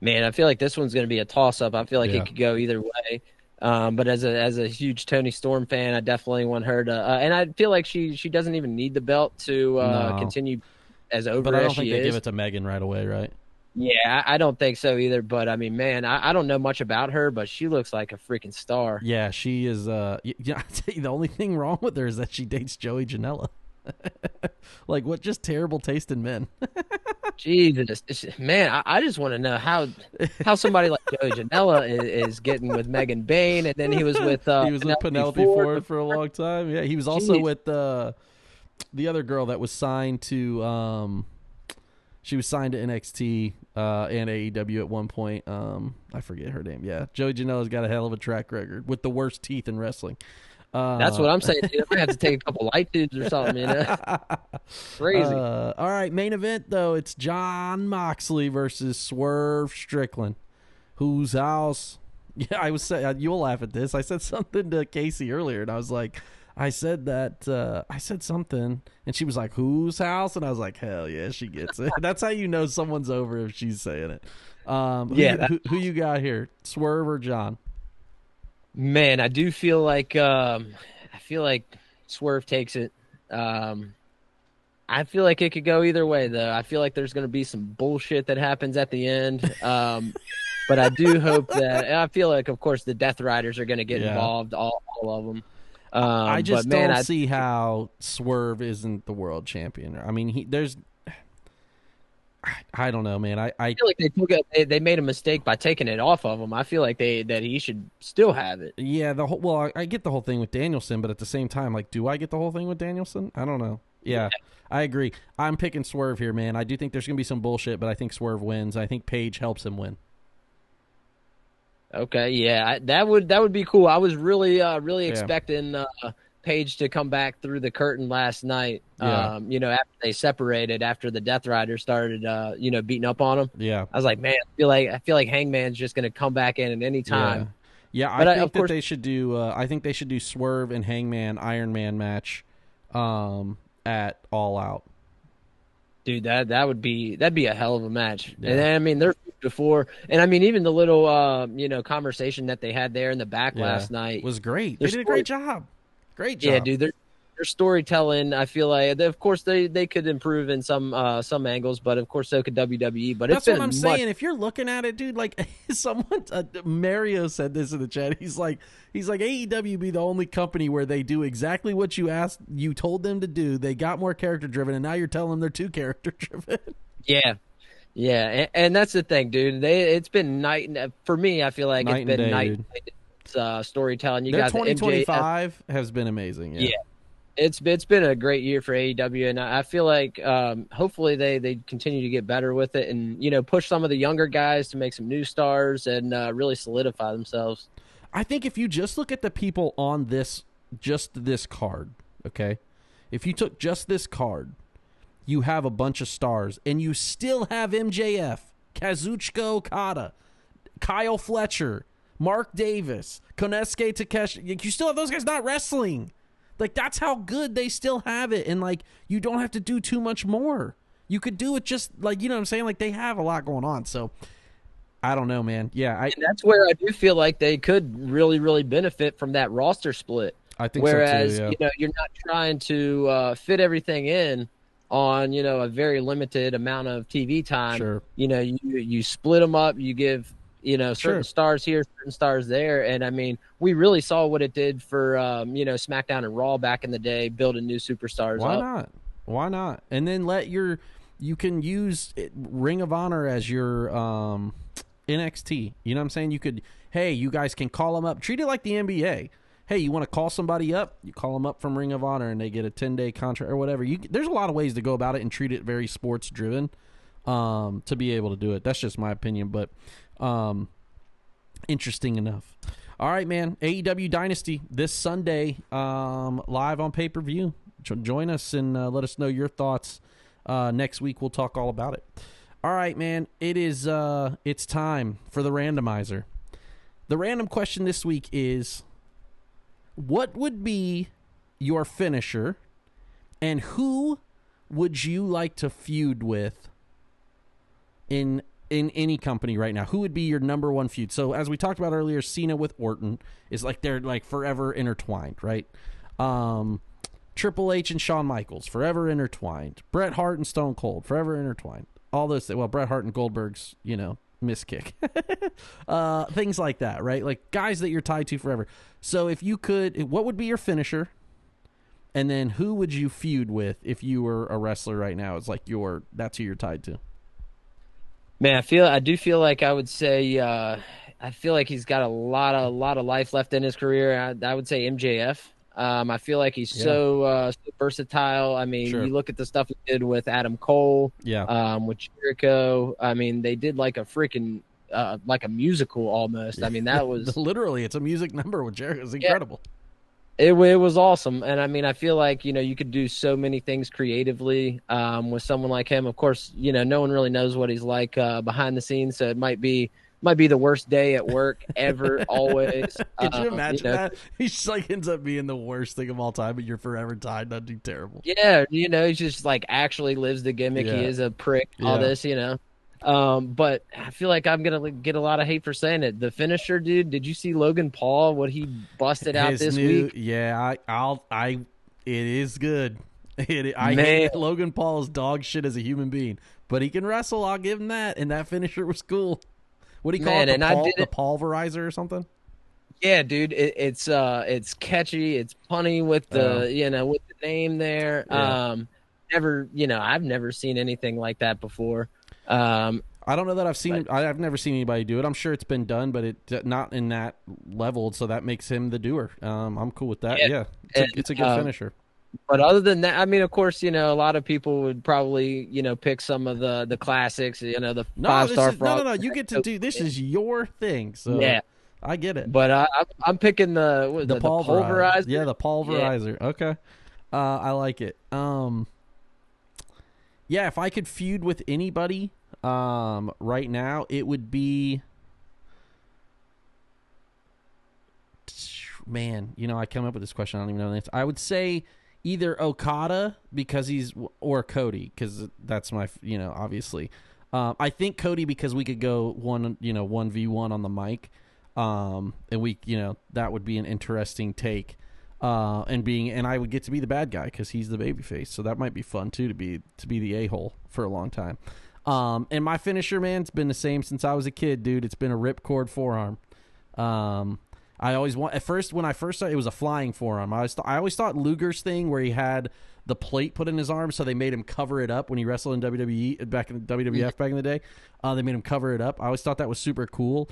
Man, I feel like this one's going to be a toss-up. I feel like it could go either way. But as a huge Toni Storm fan, I definitely want her to. And I feel like she doesn't even need the belt to continue as over as she is. But I don't think they give it to Megan right away, right? Yeah, I don't think so either. But I mean, man, I don't know much about her, but she looks like a freaking star. Yeah, she is. I tell you, the only thing wrong with her is that she dates Joey Janela. Like, what just terrible taste in men. Jesus, man, I just want to know how somebody like Joey Janela is getting with Megan Bayne, and then he was with Penelope Ford for a long time. Yeah, he was also with the other girl that was signed to. She was signed to NXT and AEW at one point. I forget her name. Yeah, Joey Janela's got a hell of a track record with the worst teeth in wrestling. That's what I'm saying. Dude. I might have to take a couple light tubes or something, you know? Crazy. All right, main event, though. It's Jon Moxley versus Swerve Strickland. Whose house? Yeah, I was saying, you'll laugh at this. I said something to Casey earlier, and I was like, I said something, and she was like, whose house? And I was like, hell yeah, she gets it. That's how you know someone's over if she's saying it. Who you got here? Swerve or Jon? Man, I do feel like Swerve takes it. I feel like it could go either way, though. I feel like there's going to be some bullshit that happens at the end. But I do hope that. I feel like, of course, the Death Riders are going to get involved, all of them. I just don't see how Swerve isn't the world champion. I mean, I don't know, man. I feel like they made a mistake by taking it off of him. I feel like that he should still have it. Yeah, I get the whole thing with Danielson, but at the same time, like, do I get the whole thing with Danielson? I don't know. Yeah, I agree. I'm picking Swerve here, man. I do think there's gonna be some bullshit, but I think Swerve wins. I think Paige helps him win. Okay, yeah, that would be cool. I was really expecting Paige to come back through the curtain last night. Yeah. After they separated, after the Death Rider started, beating up on him. Yeah, I was like, man, I feel like Hangman's just gonna come back in at any time. Yeah, I think that they should do. I think they should do Swerve and Hangman Iron Man match, at All Out. Dude, that'd be a hell of a match. Yeah. And then, I mean, they're before, and I mean, even the little conversation that they had there in the back last night was great. They did a great job. Great job. Yeah, dude. Their storytelling, I feel like, of course, they could improve in some angles, but of course, so could WWE. But that's what I'm saying. If you're looking at it, dude, like someone, Mario said this in the chat. He's like AEW be the only company where they do exactly what you told them to do. They got more character driven, and now you're telling them they're too character driven. Yeah, and that's the thing, dude. It's been for me. I feel like it's been night. Storytelling. You Their got 2025 has been amazing. Yeah. It's been a great year for AEW, and I feel like hopefully they continue to get better with it, and push some of the younger guys to make some new stars and really solidify themselves. I think if you just look at the people on this card, okay, if you took just this card, you have a bunch of stars, and you still have MJF, Kazuchika Okada, Kyle Fletcher, Mark Davis, Konosuke Takeshi. You still have those guys not wrestling. Like, that's how good they still have it. And, like, you don't have to do too much more. You could do it just, like, you know what I'm saying? Like, they have a lot going on. So, I don't know, man. Yeah. And that's where I do feel like they could really, really benefit from that roster split. I think Whereas, so too, yeah. You're not trying to fit everything in on, a very limited amount of TV time. Sure. You split them up. You give certain Sure. stars here, certain stars there. And I mean, we really saw what it did for, SmackDown and Raw back in the day, building new superstars. Why not? And then you can use Ring of Honor as your NXT. You know what I'm saying? You guys can call them up. Treat it like the NBA. Hey, you want to call somebody up? You call them up from Ring of Honor and they get a 10-day contract or whatever. There's a lot of ways to go about it and treat it very sports driven to be able to do it. That's just my opinion, but interesting enough. All right, man. AEW Dynasty this Sunday, live on pay-per-view. Join us and let us know your thoughts. Next week we'll talk all about it. All right, man. It's time for the randomizer. The random question this week is, what would be your finisher, and who would you like to feud with in any company right now? Who would be your number one feud? So as we talked about earlier, Cena with Orton is like they're like forever intertwined, right? Triple H and Shawn Michaels, forever intertwined. Bret Hart and Stone Cold, forever intertwined. All those, well, Bret Hart and Goldberg's, miskick. Things like that, right? Like guys that you're tied to forever. So if you could, what would be your finisher? And then who would you feud with if you were a wrestler right now? It's like that's who you're tied to. Man, I do feel like I would say I feel like he's got a lot of life left in his career. I would say MJF. I feel like he's so versatile. I mean, Sure. You look at the stuff he did with Adam Cole, with Jericho. I mean, they did like a freaking like a musical almost. I mean, that was literally, it's a music number with Jericho. It's incredible. It was awesome. And I mean, I feel like, you could do so many things creatively with someone like him. Of course, no one really knows what he's like behind the scenes. So it might be the worst day at work ever, always. Could you imagine that? He just like ends up being the worst thing of all time, but you're forever tied. That'd be terrible. Yeah, he just like actually lives the gimmick. Yeah. He is a prick, all this, But I feel like I'm going to get a lot of hate for saying it. The finisher, dude, did you see Logan Paul, what he busted out this week? Yeah, it is good. I hate Logan Paul's dog shit as a human being, but he can wrestle. I'll give him that. And that finisher was cool. What do you call it? The pulverizer or something? Yeah, dude. It's catchy. It's punny with the with the name there. Yeah. I've never seen anything like that before. I don't know that I've seen. I've never seen anybody do it. I'm sure it's been done, but it's not in that level. So that makes him the doer. I'm cool with that. Yeah, it's a good finisher. But other than that, I mean, of course, a lot of people would probably, pick some of the classics, the 5-star frog. No. You get to do this is your thing. So yeah, I get it. But I'm picking the pulverizer. Yeah, the pulverizer. Yeah. Okay, I like it. Yeah, if I could feud with anybody, right now, it would be. Man, I come up with this question. I don't even know the answer. I would say either Okada or Cody because that's my obviously. I think Cody because we could go 1v1 on the mic, and we that would be an interesting take, and I would get to be the bad guy because he's the babyface, so that might be fun too to be the a-hole for a long time. And my finisher, man, it's been the same since I was a kid, dude. It's been a ripcord forearm. I always when I first started, it was a flying forearm. I always thought Luger's thing where he had the plate put in his arm, so they made him cover it up when he wrestled in WWE back in WWF back in the day. They made him cover it up. I always thought that was super cool.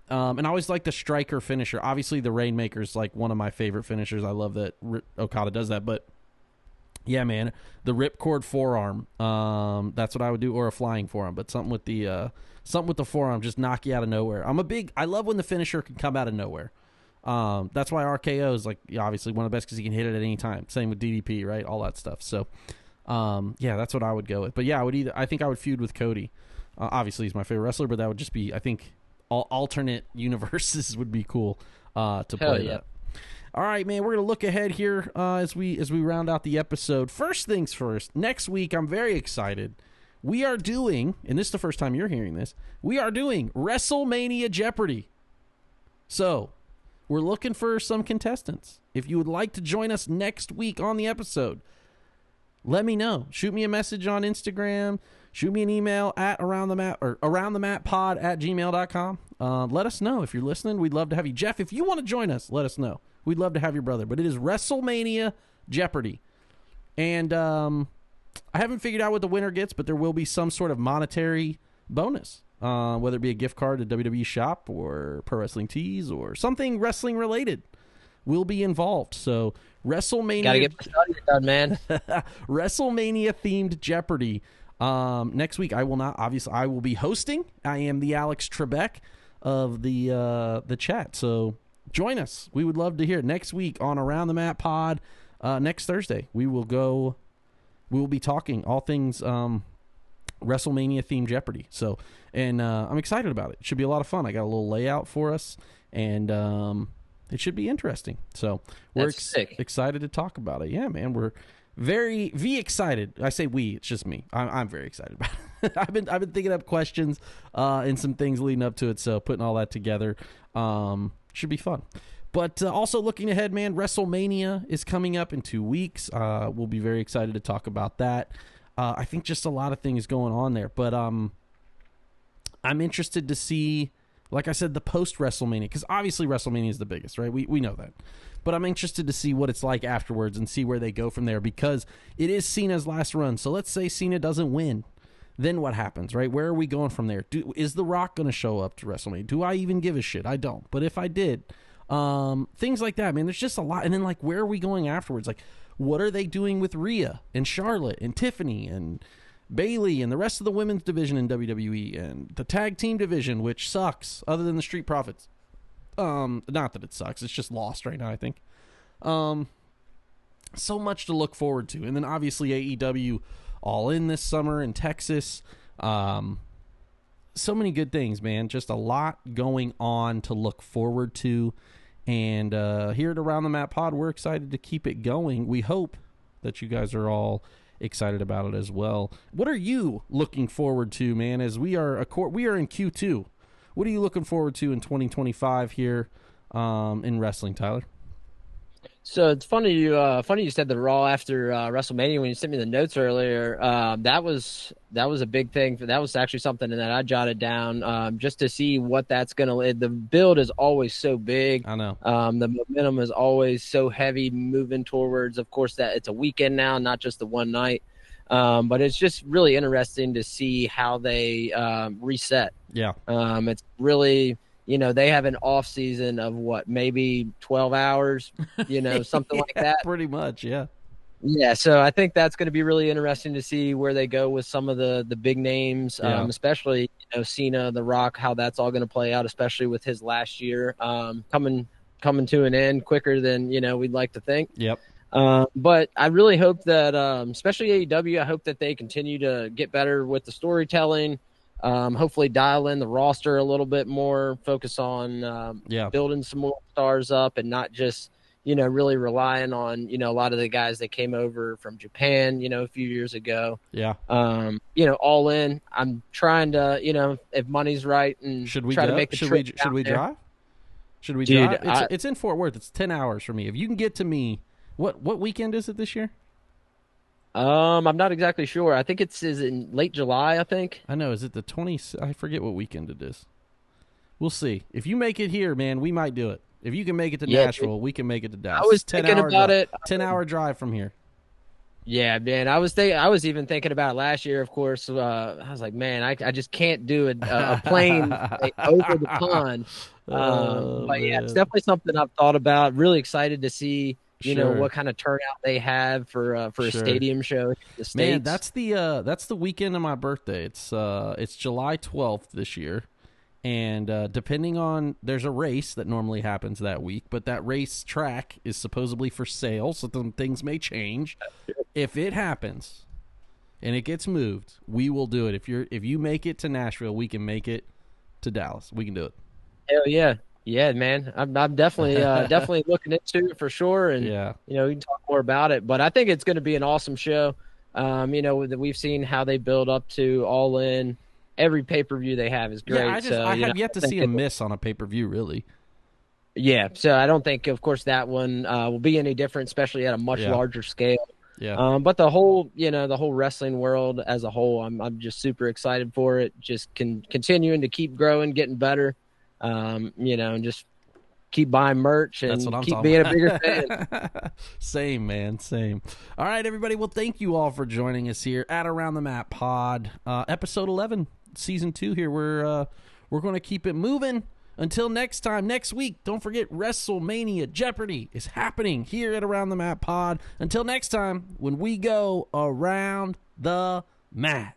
And I always liked the striker finisher. Obviously, the Rainmaker's like one of my favorite finishers. I love that Okada does that. But Yeah, man. The ripcord forearm. That's what I would do, or a flying forearm, but something with the forearm, just knock you out of nowhere. I love when the finisher can come out of nowhere. That's why RKO is obviously one of the best because he can hit it at any time. Same with DDP, right? All that stuff. So, yeah, that's what I would go with. But yeah, I think I would feud with Cody. Obviously, he's my favorite wrestler, but that would just be, I think, alternate universes would be cool to play that. All right, man, we're going to look ahead here as we round out the episode. First things first, next week, I'm very excited. We are doing, and this is the first time you're hearing this, we are doing WrestleMania Jeopardy. So, we're looking for some contestants. If you would like to join us next week on the episode, let me know. Shoot me a message on Instagram. Shoot me an email at AroundTheMatPod@gmail.com. Let us know if you're listening. We'd love to have you. Jeff, if you want to join us, let us know. We'd love to have your brother. But it is WrestleMania Jeopardy. And I haven't figured out what the winner gets, but there will be some sort of monetary bonus, whether it be a gift card to WWE Shop or Pro Wrestling Tees or something wrestling related will be involved. So WrestleMania. Gotta get my study done, man. WrestleMania themed Jeopardy. Next week, I will be hosting. I am the Alex Trebek of the chat. So join us. We would love to hear it. Next week on Around the Mat Pod, next Thursday, we will be talking all things WrestleMania themed Jeopardy. So, and I'm excited about it. It should be a lot of fun. I got a little layout for us, and it should be interesting. So we're excited to talk about it. Yeah, man, we're very excited. I say we, it's just me. I'm very excited about it. I've been thinking up questions and some things leading up to it. So putting all that together should be fun. But also looking ahead, man, WrestleMania is coming up in 2 weeks. We'll be very excited to talk about that. I think just a lot of things going on there. But I'm interested to see, like I said, the post-WrestleMania, because obviously WrestleMania is the biggest, right? We know that. But I'm interested to see what it's like afterwards and see where they go from there, because it is Cena's last run. So let's say Cena doesn't win. Then what happens, right? Where are we going from there? Is The Rock going to show up to WrestleMania? Do I even give a shit? I don't. But if I did, things like that, man, there's just a lot. And then, like, where are we going afterwards? Like, what are they doing with Rhea and Charlotte and Tiffany and Bayley and the rest of the women's division in WWE and the tag team division, which sucks, other than the Street Profits? Not that it sucks. It's just lost right now, I think. So much to look forward to. And then obviously AEW All In this summer in Texas. So many good things, man. Just a lot going on to look forward to. And here at Around the Mat Pod, we're excited to keep it going. We hope that you guys are all excited about it as well. What are you looking forward to, man, as we are in Q2? What are you looking forward to in 2025 here in wrestling, Tyler? So it's funny you said the Raw after WrestleMania when you sent me the notes earlier. That was a big thing. That was actually something that I jotted down just to see what that's gonna. The build is always so big. I know. The momentum is always so heavy, moving towards. Of course, that it's a weekend now, not just the one night. But it's just really interesting to see how they reset. Yeah. It's really. They have an off season of maybe 12 hours, something like that. Pretty much, yeah. Yeah, so I think that's going to be really interesting to see where they go with some of the big names, especially Cena, The Rock, how that's all going to play out, especially with his last year coming to an end quicker than we'd like to think. Yep. But I really hope that, especially AEW, I hope that they continue to get better with the storytelling. Hopefully dial in the roster a little bit more, focus on building some more stars up and not just, really relying on, a lot of the guys that came over from Japan, a few years ago. Yeah. All in. I'm trying to, if money's right and should we try go? to make the trip. Should we drive? Should we Dude, drive? It's in Fort Worth. It's 10 hours for me. If you can get to me, what weekend is it this year? I'm not exactly sure. I think is in late July, I think. I know. Is it the 20th? I forget what weekend it is. We'll see. If you make it here, man, we might do it. If you can make it to Nashville, we can make it to Dallas. I was thinking about it. 10-hour drive from here. Yeah, man. I was even thinking about it last year, of course. I was like, man, I just can't do a plane over the pond. But yeah, it's definitely something I've thought about. Really excited to see you know, what kind of turnout they have for a stadium show in the States. Man, that's the weekend of my birthday. It's July 12th this year. And depending on, there's a race that normally happens that week, but that race track is supposedly for sale, so things may change. If it happens and it gets moved, we will do it. If you make it to Nashville, we can make it to Dallas. We can do it. Hell yeah. Yeah, man. I'm definitely definitely looking into it for sure. And, you know, we can talk more about it. But I think it's going to be an awesome show. You know, we've seen how they build up to All In. Every pay-per-view they have is great. Yeah, I have yet to see a miss on a pay-per-view, really. Yeah, so I don't think, of course, that one will be any different, especially at a much larger scale. Yeah. But the whole wrestling world as a whole, I'm just super excited for it. Just continuing to keep growing, getting better. You know, and just keep buying merch and keep being a bigger fan. Same, man. Same. All right, everybody. Well, thank you all for joining us here at Around the Mat Pod, episode 11, season 2 here. We're going to keep it moving. Until next time, next week, don't forget WrestleMania Jeopardy is happening here at Around the Mat Pod. Until next time, when we go around the mat.